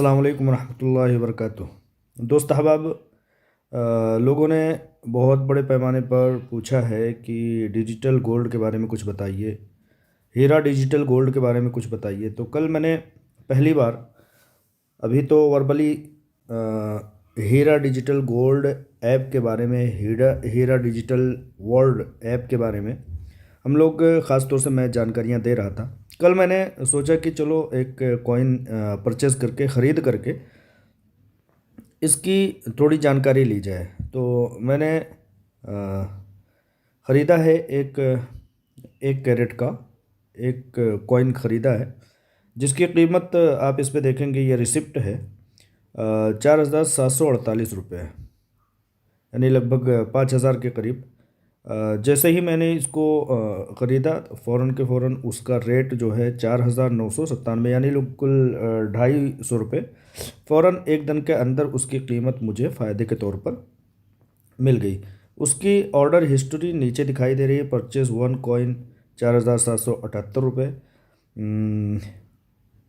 अस्सलाम वालेकुम रहमतुल्लाहि व बरकातुहू। दोस्त अहबाब, लोगों ने बहुत बड़े पैमाने पर पूछा है कि डिजिटल गोल्ड के बारे में कुछ बताइए, हीरा डिजिटल गोल्ड के बारे में कुछ बताइए। तो कल मैंने पहली बार, अभी तो वर्बली हीरा डिजिटल गोल्ड ऐप के बारे में, हीरा हीरा डिजिटल वर्ल्ड ऐप के बारे में हम लोग ख़ास तौर से मैं जानकारियाँ दे रहा था। कल मैंने सोचा कि चलो एक कॉइन परचेज़ करके, ख़रीद करके इसकी थोड़ी जानकारी ली जाए। तो मैंने ख़रीदा है एक 1 कैरेट का एक कॉइन ख़रीदा है, जिसकी कीमत आप इस पे देखेंगे, ये रिसिप्ट है 4,748 रुपये, यानी लगभग 5,000 के करीब। जैसे ही मैंने इसको ख़रीदा तो फ़ौरन के फ़ौरन उसका रेट जो है 4,997, यानी लोग कुल 250 रुपये फ़ौरन एक दिन के अंदर उसकी कीमत मुझे फ़ायदे के तौर पर मिल गई। उसकी ऑर्डर हिस्ट्री नीचे दिखाई दे रही है। परचेज़ 1 कॉइन 4,778 रुपये।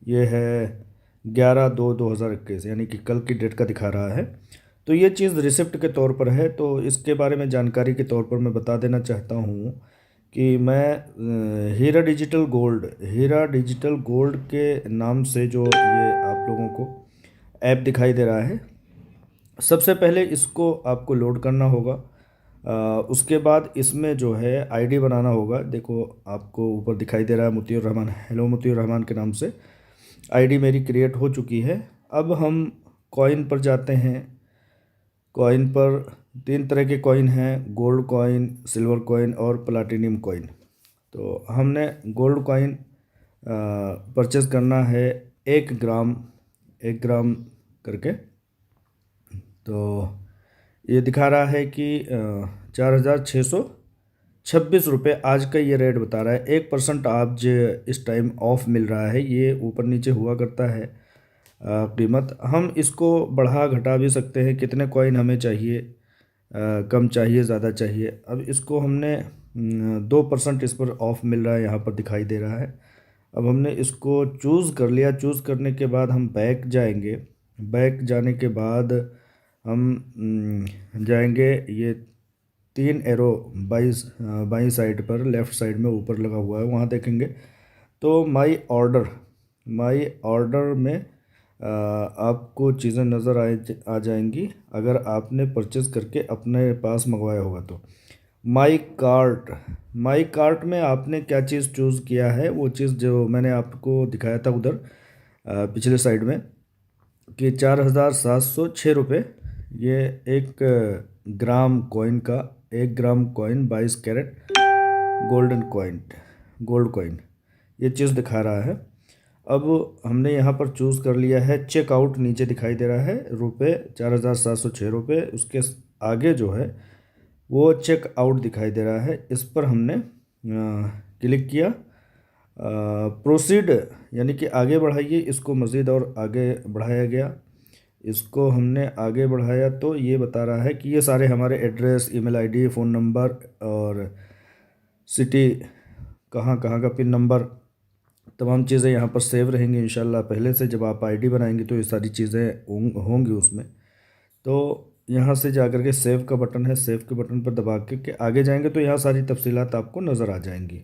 ये है 11/2/2021, यानी कि कल की डेट का दिखा रहा है। तो ये चीज़ रिसिप्ट के तौर पर है। तो इसके बारे में जानकारी के तौर पर मैं बता देना चाहता हूँ कि मैं हीरा डिजिटल गोल्ड के नाम से जो ये आप लोगों को ऐप दिखाई दे रहा है, सबसे पहले इसको आपको लोड करना होगा। उसके बाद इसमें जो है आईडी बनाना होगा। देखो, आपको ऊपर दिखाई दे रहा है मुतीउर रहमान, हेलो मुतीउर रहमान के नाम से आईडी मेरी क्रिएट हो चुकी है। अब हम कॉइन पर जाते हैं। कॉइन पर 3 तरह के कॉइन हैं, गोल्ड कॉइन, सिल्वर कॉइन और प्लाटिनियम कॉइन। तो हमने गोल्ड कॉइन परचेज़ करना है 1 ग्राम करके। तो ये दिखा रहा है कि 4,626 रुपये आज का ये रेट बता रहा है। 1% आज इस टाइम ऑफ मिल रहा है, ये ऊपर नीचे हुआ करता है कीमत। हम इसको बढ़ा घटा भी सकते हैं, कितने कॉइन हमें चाहिए, कम चाहिए, ज़्यादा चाहिए। अब इसको हमने 2% इस पर ऑफ मिल रहा है, यहाँ पर दिखाई दे रहा है। अब हमने इसको चूज़ कर लिया। चूज़ करने के बाद हम बैक जाएंगे। बैक जाने के बाद हम जाएंगे, ये 3 एरो बाई साइड पर, लेफ़्ट साइड में ऊपर लगा हुआ है, वहाँ देखेंगे तो माई ऑर्डर में आपको चीज़ें नज़र आ जाएंगी, अगर आपने परचेज़ करके अपने पास मंगवाया होगा तो। माई कार्ट में आपने क्या चीज़ चूज़ किया है, वो चीज़ जो मैंने आपको दिखाया था उधर पिछले साइड में, कि 4,706 रुपये ये 1 ग्राम कॉइन का, 1 ग्राम कॉइन 22 कैरेट गोल्ड कॉइन ये चीज़ दिखा रहा है। अब हमने यहाँ पर चूज़ कर लिया है। चेकआउट नीचे दिखाई दे रहा है, रुपये 4,706 रुपये। उसके आगे जो है वो चेकआउट दिखाई दे रहा है, इस पर हमने क्लिक किया। प्रोसीड यानी कि आगे बढ़ाइए, इसको मज़ीद और आगे बढ़ाया गया। इसको हमने आगे बढ़ाया तो ये बता रहा है कि ये सारे हमारे address, email ID, phone number और सिटी, कहाँ कहाँ का पिन नंबर, तमाम चीज़ें यहाँ पर सेव रहेंगी इंशाल्लाह। पहले से जब आप आईडी बनाएंगे तो ये सारी चीज़ें होंगी उसमें। तो यहाँ से जाकर के सेव का बटन है, सेव के बटन पर दबा के आगे जाएंगे तो यहाँ सारी तफसीलात आपको नज़र आ जाएंगी।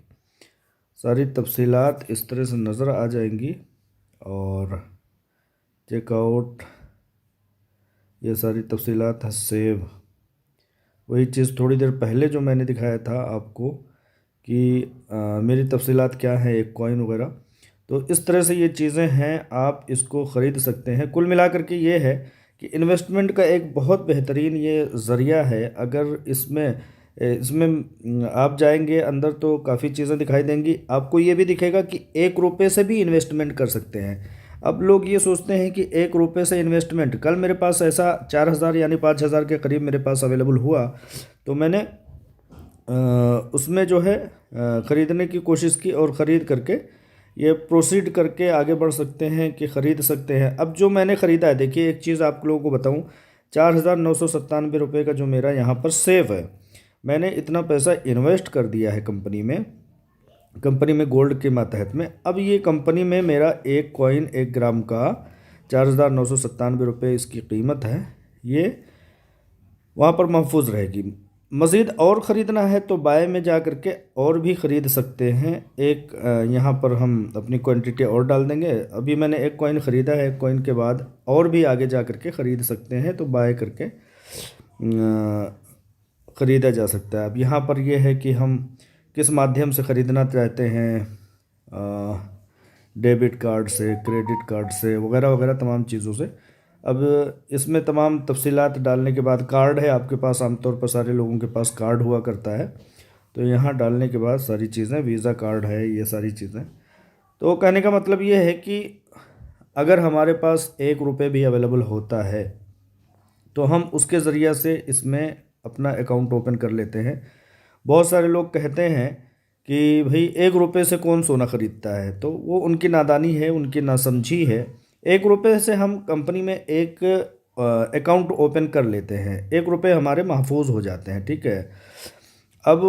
सारी तफसीलात इस तरह से नज़र आ जाएंगी। और चेकआउट, ये सारी तफसीलात है, सेव, वही चीज़ थोड़ी देर पहले जो मैंने दिखाया था आपको कि मेरी तफसीलात क्या है, एक कॉइन वगैरह। तो इस तरह से ये चीज़ें हैं, आप इसको ख़रीद सकते हैं। कुल मिलाकर के ये है कि इन्वेस्टमेंट का एक बहुत बेहतरीन ये ज़रिया है। अगर इसमें आप जाएंगे अंदर तो काफ़ी चीज़ें दिखाई देंगी। आपको ये भी दिखेगा कि 1 रुपये से भी इन्वेस्टमेंट कर सकते हैं। अब लोग ये सोचते हैं कि 1 रुपये से इन्वेस्टमेंट, कल मेरे पास ऐसा 4,000 यानी 5,000 के करीब मेरे पास अवेलेबल हुआ, तो मैंने उसमें जो है ख़रीदने की कोशिश की और ख़रीद करके ये प्रोसीड करके आगे बढ़ सकते हैं कि ख़रीद सकते हैं। अब जो मैंने ख़रीदा है, देखिए एक चीज़ आप लोगों को बताऊं, 4,997 रुपये का जो मेरा यहाँ पर सेव है, मैंने इतना पैसा इन्वेस्ट कर दिया है कंपनी में गोल्ड के मातहत में। अब ये कंपनी में मेरा 1 कॉइन 1 ग्राम का ₹4,997 इसकी कीमत है। ये वहाँ पर महफूज रहेगी। मज़ीद और ख़रीदना है तो बाय में जा कर के और भी ख़रीद सकते हैं। एक यहाँ पर हम अपनी क्वांटिटी और डाल देंगे। अभी मैंने एक कॉइन ख़रीदा है, एक कॉइन के बाद और भी आगे जा कर के ख़रीद सकते हैं, तो बाय करके ख़रीदा जा सकता है। अब यहाँ पर यह है कि हम किस माध्यम से ख़रीदना चाहते हैं, डेबिट कार्ड से, क्रेडिट कार्ड से, वगैरह वगैरह तमाम चीज़ों से। अब इसमें तमाम तफसीलात डालने के बाद, कार्ड है आपके पास, आमतौर पर सारे लोगों के पास कार्ड हुआ करता है, तो यहाँ डालने के बाद सारी चीज़ें, वीज़ा कार्ड है, ये सारी चीज़ें। तो कहने का मतलब ये है कि अगर हमारे पास ₹1 भी अवेलेबल होता है तो हम उसके ज़रिया से इसमें अपना अकाउंट ओपन कर लेते हैं। बहुत सारे लोग कहते हैं कि भाई ₹1 से कौन सोना ख़रीदता है, तो वो उनकी नादानी है, उनकी नासमझी है। ₹1 से हम कंपनी में एक अकाउंट ओपन कर लेते हैं, ₹1 हमारे महफूज हो जाते हैं, ठीक है। अब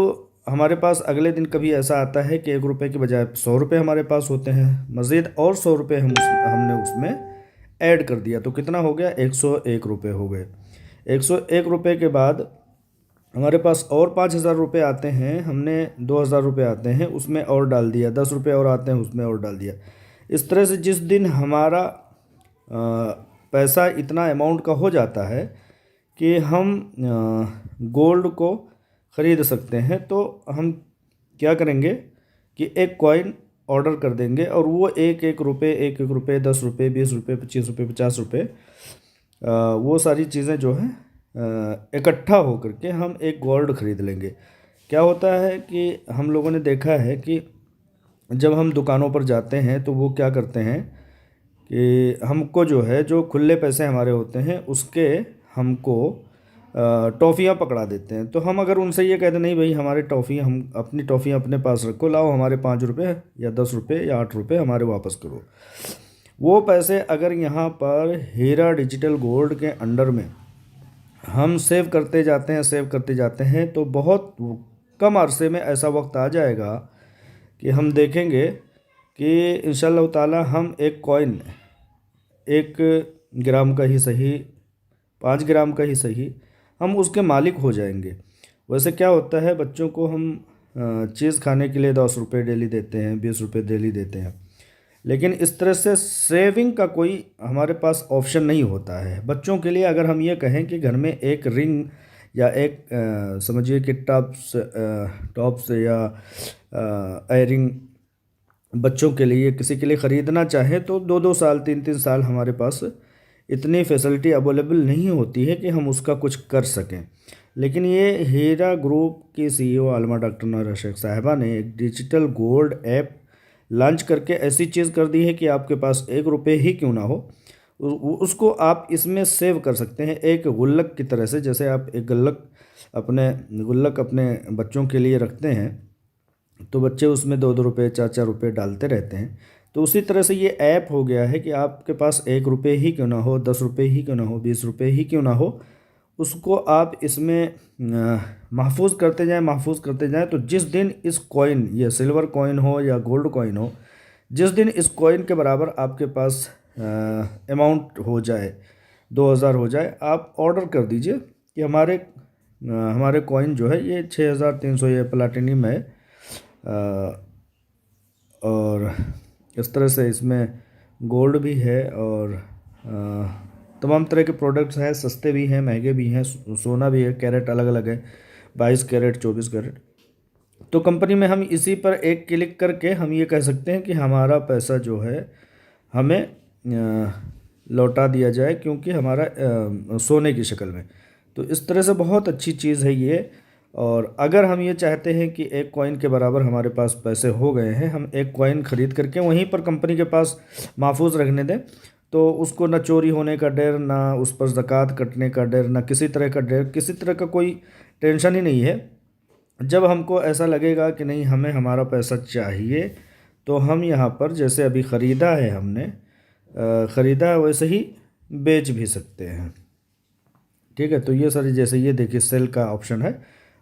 हमारे पास अगले दिन कभी ऐसा आता है कि ₹1 के बजाय ₹100 हमारे पास होते हैं, मज़ीद और ₹100 हमने उसमें ऐड कर दिया, तो कितना हो गया, ₹101 हो गए। ₹101 के बाद हमारे पास और ₹5,000 आते हैं, हमने ₹2,000 आते हैं, उसमें और डाल दिया, ₹10 और आते हैं, उसमें और डाल दिया। इस तरह से जिस दिन हमारा पैसा इतना अमाउंट का हो जाता है कि हम गोल्ड को ख़रीद सकते हैं, तो हम क्या करेंगे कि एक कॉइन ऑर्डर कर देंगे और वो ₹1-1, ₹1-1, ₹10, ₹20, ₹25, ₹50, वो सारी चीज़ें जो हैं इकट्ठा हो करके हम एक गोल्ड ख़रीद लेंगे। क्या होता है कि हम लोगों ने देखा है कि जब हम दुकानों पर जाते हैं तो वो क्या करते हैं कि हमको जो है, जो खुले पैसे हमारे होते हैं उसके हमको टॉफ़ियाँ पकड़ा देते हैं। तो हम अगर उनसे ये कहते नहीं भाई हमारे टॉफ़ी, हम अपनी टॉफ़ियाँ अपने पास रखो, लाओ हमारे ₹5 या ₹10 या ₹8 हमारे वापस करो। वो पैसे अगर यहाँ पर हीरा डिजिटल गोल्ड के अंडर में हम सेव करते जाते हैं तो बहुत कम अरसे में ऐसा वक्त आ जाएगा कि हम देखेंगे कि इंशाअल्लाह ताला हम एक कॉइन 1 ग्राम का ही सही, 5 ग्राम का ही सही, हम उसके मालिक हो जाएंगे। वैसे क्या होता है, बच्चों को हम चीज़ खाने के लिए ₹10 डेली देते हैं, ₹20 डेली देते हैं, लेकिन इस तरह से सेविंग का कोई हमारे पास ऑप्शन नहीं होता है। बच्चों के लिए अगर हम ये कहें कि घर में एक रिंग या एक समझिए कि टॉप्स या एयरिंग बच्चों के लिए, किसी के लिए ख़रीदना चाहें तो 2-2 साल, 3-3 साल हमारे पास इतनी फैसिलिटी अवेलेबल नहीं होती है कि हम उसका कुछ कर सकें। लेकिन ये हीरा ग्रुप की CEO आलमा डॉक्टर नौरा शेख साहिबा ने एक डिजिटल गोल्ड ऐप लॉन्च करके ऐसी चीज़ कर दी है कि आपके पास ₹1 ही क्यों ना हो, उसको आप इसमें सेव कर सकते हैं एक गुल्लक की तरह से। जैसे आप एक गुल्लक अपने बच्चों के लिए रखते हैं तो बच्चे उसमें ₹2-2, ₹4-4 डालते रहते हैं, तो उसी तरह से ये ऐप हो गया है कि आपके पास ₹1 ही क्यों ना हो, ₹10 ही क्यों ना हो, ₹20 ही क्यों ना हो, उसको आप इसमें महफूज करते जाएं। तो जिस दिन इस कॉइन, ये सिल्वर कॉइन हो या गोल्ड कॉइन हो, जिस दिन इस कॉइन के बराबर आपके पास अमाउंट हो जाए, 2000 हो जाए, आप ऑर्डर कर दीजिए कि हमारे कॉइन जो है ये 6300, ये प्लाटिनम है, और इस तरह से इसमें गोल्ड भी है और तमाम तरह के प्रोडक्ट्स हैं, सस्ते भी हैं, महंगे भी हैं, सोना भी है, कैरेट अलग अलग है, 22 कैरेट, 24 कैरेट। तो कंपनी में हम इसी पर एक क्लिक करके हम ये कह सकते हैं कि हमारा पैसा जो है हमें लौटा दिया जाए, क्योंकि हमारा सोने की शक्ल में। तो इस तरह से बहुत अच्छी चीज़ है ये। और अगर हम ये चाहते हैं कि एक कॉइन के बराबर हमारे पास पैसे हो गए हैं, हम एक कॉइन ख़रीद करके वहीं पर कंपनी के पास महफूज रखने दें, तो उसको ना चोरी होने का डर, ना उस पर ज़कात कटने का डर, ना किसी तरह का डर, किसी तरह का कोई टेंशन ही नहीं है। जब हमको ऐसा लगेगा कि नहीं हमें हमारा पैसा चाहिए, तो हम यहाँ पर जैसे अभी ख़रीदा है हमने, ख़रीदा है वैसे ही बेच भी सकते हैं, ठीक है। तो ये सारी, जैसे ये देखिए सेल का ऑप्शन है।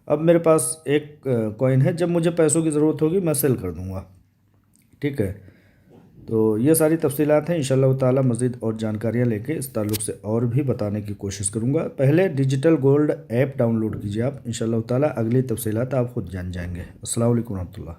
अब मेरे पास एक कॉइन है, जब मुझे पैसों की ज़रूरत होगी मैं सेल कर दूँगा, ठीक है। तो ये सारी तफसीलात हैं। इंशाल्लाह ताला मज़ीद और जानकारियाँ लेके इस ताल्लुक़ से और भी बताने की कोशिश करूँगा। पहले डिजिटल गोल्ड ऐप डाउनलोड कीजिए आप, इंशाल्लाह ताला अगली तफसीलात आप ख़ुद जान जाएंगे। अस्सलाम वालेकुम रहमतुल्लाह।